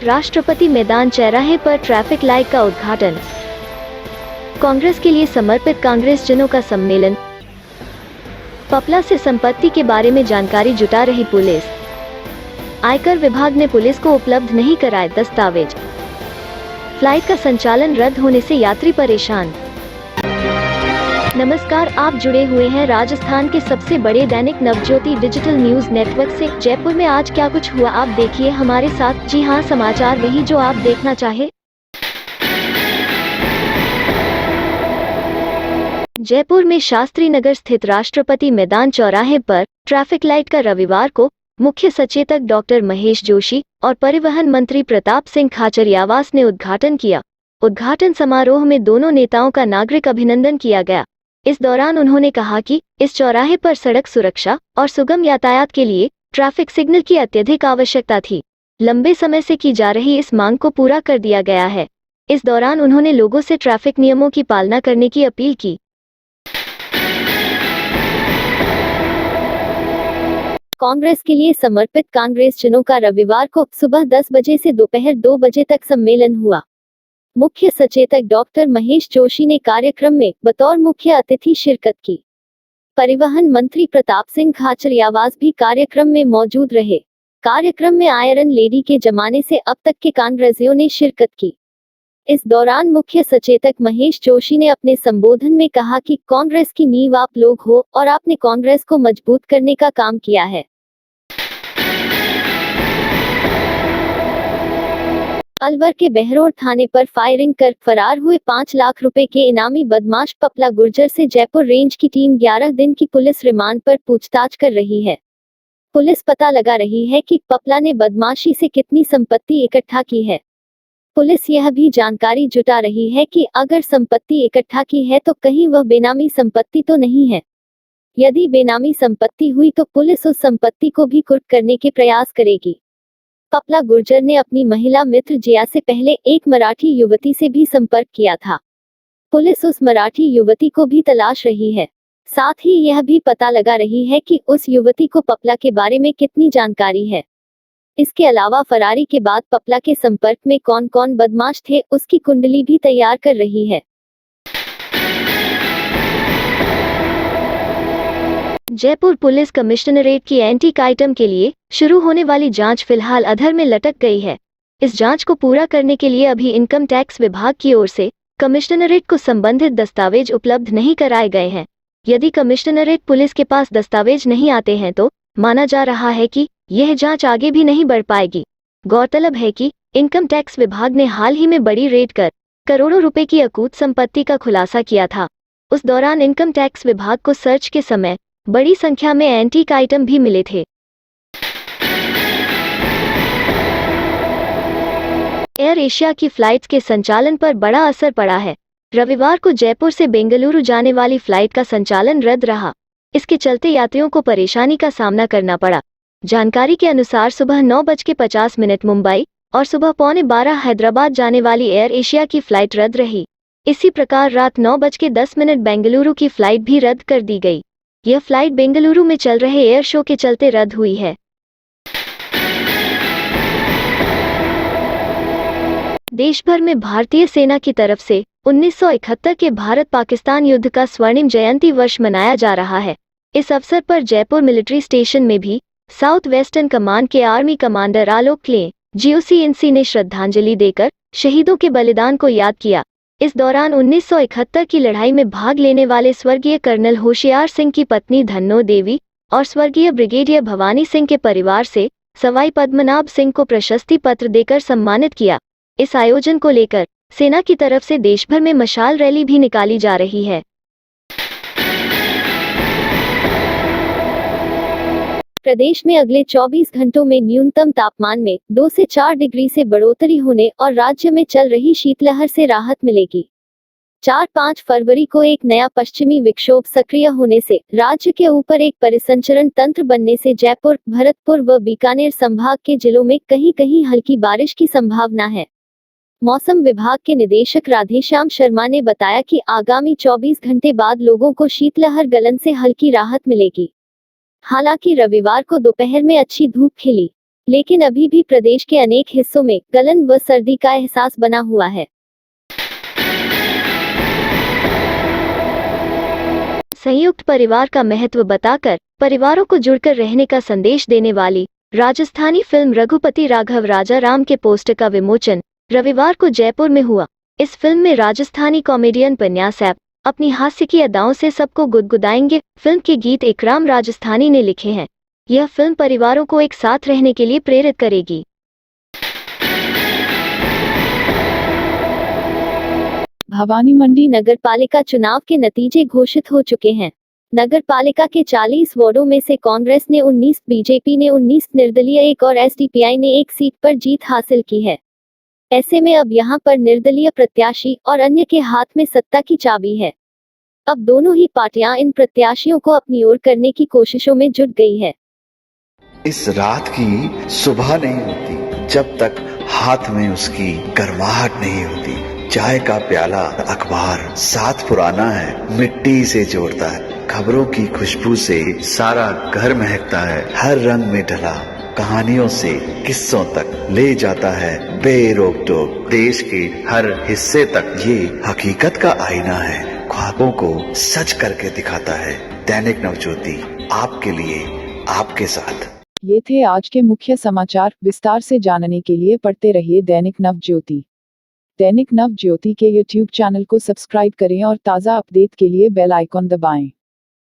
राष्ट्रपति मैदान चौराहे पर ट्रैफिक लाइट का उद्घाटन। कांग्रेस के लिए समर्पित कांग्रेसजनों का सम्मेलन। पपला से संपत्ति के बारे में जानकारी जुटा रही पुलिस। आयकर विभाग ने पुलिस को उपलब्ध नहीं कराए दस्तावेज। फ्लाइट का संचालन रद्द होने से यात्री परेशान। नमस्कार, आप जुड़े हुए हैं राजस्थान के सबसे बड़े Dainik Navjyoti digital news network से। जयपुर में आज क्या कुछ हुआ आप देखिए हमारे साथ। जी हां, समाचार वही जो आप देखना चाहे। जयपुर में शास्त्री नगर स्थित राष्ट्रपति मैदान चौराहे पर ट्रैफिक लाइट का रविवार को मुख्य सचेतक डॉक्टर महेश जोशी और परिवहन मंत्री प्रताप सिंह खाचरियावास ने उद्घाटन किया। उद्घाटन समारोह में दोनों नेताओं का नागरिक अभिनंदन किया गया। इस दौरान उन्होंने कहा कि इस चौराहे पर सड़क सुरक्षा और सुगम यातायात के लिए ट्रैफिक सिग्नल की अत्यधिक आवश्यकता थी। लंबे समय से की जा रही इस मांग को पूरा कर दिया गया है। इस दौरान उन्होंने लोगों से ट्रैफिक नियमों की पालना करने की अपील की। कांग्रेस के लिए समर्पित कांग्रेसजनों का रविवार को सुबह 10 बजे से दोपहर 2 बजे तक सम्मेलन हुआ। मुख्य सचेतक डॉक्टर महेश जोशी ने कार्यक्रम में बतौर मुख्य अतिथि शिरकत की। परिवहन मंत्री प्रताप सिंह खाचरियावास भी कार्यक्रम में मौजूद रहे। कार्यक्रम में आयरन लेडी के जमाने से अब तक के कांग्रेसियों ने शिरकत की। इस दौरान मुख्य सचेतक महेश जोशी ने अपने संबोधन में कहा कि कांग्रेस की नींव आप लोग हो और आपने कांग्रेस को मजबूत करने का काम किया है। अलवर के बहरोड थाने पर फायरिंग कर फरार हुए 5 लाख रुपए के इनामी बदमाश पपला गुर्जर से जयपुर रेंज की टीम 11 दिन की पुलिस रिमांड पर पूछताछ कर रही है। पुलिस पता लगा रही है कि पपला ने बदमाशी से कितनी संपत्ति इकट्ठा की है। पुलिस यह भी जानकारी जुटा रही है कि अगर संपत्ति इकट्ठा की है तो कहीं वह बेनामी संपत्ति तो नहीं है। यदि बेनामी संपत्ति हुई तो पुलिस उस संपत्ति को भी कुर्क करने के प्रयास करेगी। पपला गुर्जर ने अपनी महिला मित्र जिया से पहले एक मराठी युवती से भी संपर्क किया था। पुलिस उस मराठी युवती को भी तलाश रही है। साथ ही यह भी पता लगा रही है कि उस युवती को पपला के बारे में कितनी जानकारी है। इसके अलावा फरारी के बाद पपला के संपर्क में कौन कौन बदमाश थे उसकी कुंडली भी तैयार कर रही है। जयपुर पुलिस कमिश्नरेट की एंटीक आइटम के लिए शुरू होने वाली जांच फिलहाल अधर में लटक गई है। इस जांच को पूरा करने के लिए अभी इनकम टैक्स विभाग की ओर से कमिश्नरेट को संबंधित दस्तावेज उपलब्ध नहीं कराए गए हैं। यदि कमिश्नरेट पुलिस के पास दस्तावेज नहीं आते हैं तो माना जा रहा है कि यह जांच आगे भी नहीं बढ़ पाएगी। गौरतलब है कि इनकम टैक्स विभाग ने हाल ही में बड़ी रेड कर करोड़ों रुपए की अकूत संपत्ति का खुलासा किया था। उस दौरान इनकम टैक्स विभाग को सर्च के समय बड़ी संख्या में एंटीक आइटम भी मिले थे। एयर एशिया की फ्लाइट्स के संचालन पर बड़ा असर पड़ा है। रविवार को जयपुर से बेंगलुरु जाने वाली फ्लाइट का संचालन रद्द रहा। इसके चलते यात्रियों को परेशानी का सामना करना पड़ा। जानकारी के अनुसार सुबह 9:50 मुंबई और सुबह 11:15 हैदराबाद जाने वाली एयर एशिया की फ्लाइट रद्द रही। इसी प्रकार रात 9:10 बेंगलुरु की फ्लाइट भी रद्द कर दी गई। यह फ्लाइट बेंगलुरु में चल रहे एयर शो के चलते रद्द हुई है। देश भर में भारतीय सेना की तरफ से 1971 के भारत-पाकिस्तान युद्ध का स्वर्णिम जयंती वर्ष मनाया जा रहा है। इस अवसर पर जयपुर मिलिट्री स्टेशन में भी साउथ वेस्टर्न कमांड के आर्मी कमांडर आलोक क्ले GOC-INC ने श्रद्धांजलि देकर शहीदों के बलिदान को याद किया। इस दौरान 1971 की लड़ाई में भाग लेने वाले स्वर्गीय कर्नल होशियार सिंह की पत्नी धन्नो देवी और स्वर्गीय ब्रिगेडियर भवानी सिंह के परिवार से सवाई पद्मनाभ सिंह को प्रशस्ति पत्र देकर सम्मानित किया। इस आयोजन को लेकर सेना की तरफ से देश भर में मशाल रैली भी निकाली जा रही है। प्रदेश में अगले 24 घंटों में न्यूनतम तापमान में 2 से 4 डिग्री से बढ़ोतरी होने और राज्य में चल रही शीतलहर से राहत मिलेगी। 4-5 फरवरी को एक नया पश्चिमी विक्षोभ सक्रिय होने से राज्य के ऊपर एक परिसंचरण तंत्र बनने से जयपुर, भरतपुर व बीकानेर संभाग के जिलों में कहीं-कहीं हल्की बारिश की संभावना है। मौसम विभाग के निदेशक राधेश्याम शर्मा ने बताया कि आगामी 24 घंटे बाद लोगों को शीतलहर गलन से हल्की राहत मिलेगी। हालांकि रविवार को दोपहर में अच्छी धूप खिली। लेकिन अभी भी प्रदेश के अनेक हिस्सों में गलन व सर्दी का एहसास बना हुआ है। संयुक्त परिवार का महत्व बताकर परिवारों को जुड़कर रहने का संदेश देने वाली राजस्थानी फिल्म रघुपति राघव राजा राम के पोस्टर का विमोचन रविवार को जयपुर में हुआ। इस फिल्म में राजस्थानी कॉमेडियन पन्यास ऐप अपनी हास्य की अदाओं से सबको गुदगुदाएंगे। फिल्म के गीत इकराम राजस्थानी ने लिखे हैं। यह फिल्म परिवारों को एक साथ रहने के लिए प्रेरित करेगी। भवानी मंडी नगर पालिका चुनाव के नतीजे घोषित हो चुके हैं। नगर पालिका के 40 वार्डों में से कांग्रेस ने 19, बीजेपी ने 19, निर्दलीय 1 और एसडीपीआई ने 1 सीट पर जीत हासिल की है। ऐसे में अब यहां पर निर्दलीय प्रत्याशी और अन्य के हाथ में सत्ता की चाबी है। अब दोनों ही पार्टियां इन प्रत्याशियों को अपनी ओर करने की कोशिशों में जुट गई है। इस रात की सुबह नहीं होती जब तक हाथ में उसकी गर्माहट नहीं होती। चाय का प्याला, अखबार साथ पुराना है, मिट्टी से जोड़ता है। खबरों की खुशबू से सारा घर महकता है। हर रंग में ढला कहानियों से किस्सों तक ले जाता है बेरोक टोक। देश के हर हिस्से तक ये हकीकत का आईना है। ख्वाबों को सच करके दिखाता है। दैनिक नवज्योति, आपके लिए, आपके साथ। ये थे आज के मुख्य समाचार। विस्तार से जानने के लिए पढ़ते रहिए दैनिक नवज्योति। दैनिक नवज्योति के YouTube चैनल को सब्सक्राइब करें और ताज़ा अपडेट के लिए बेल आइकॉन दबाएं।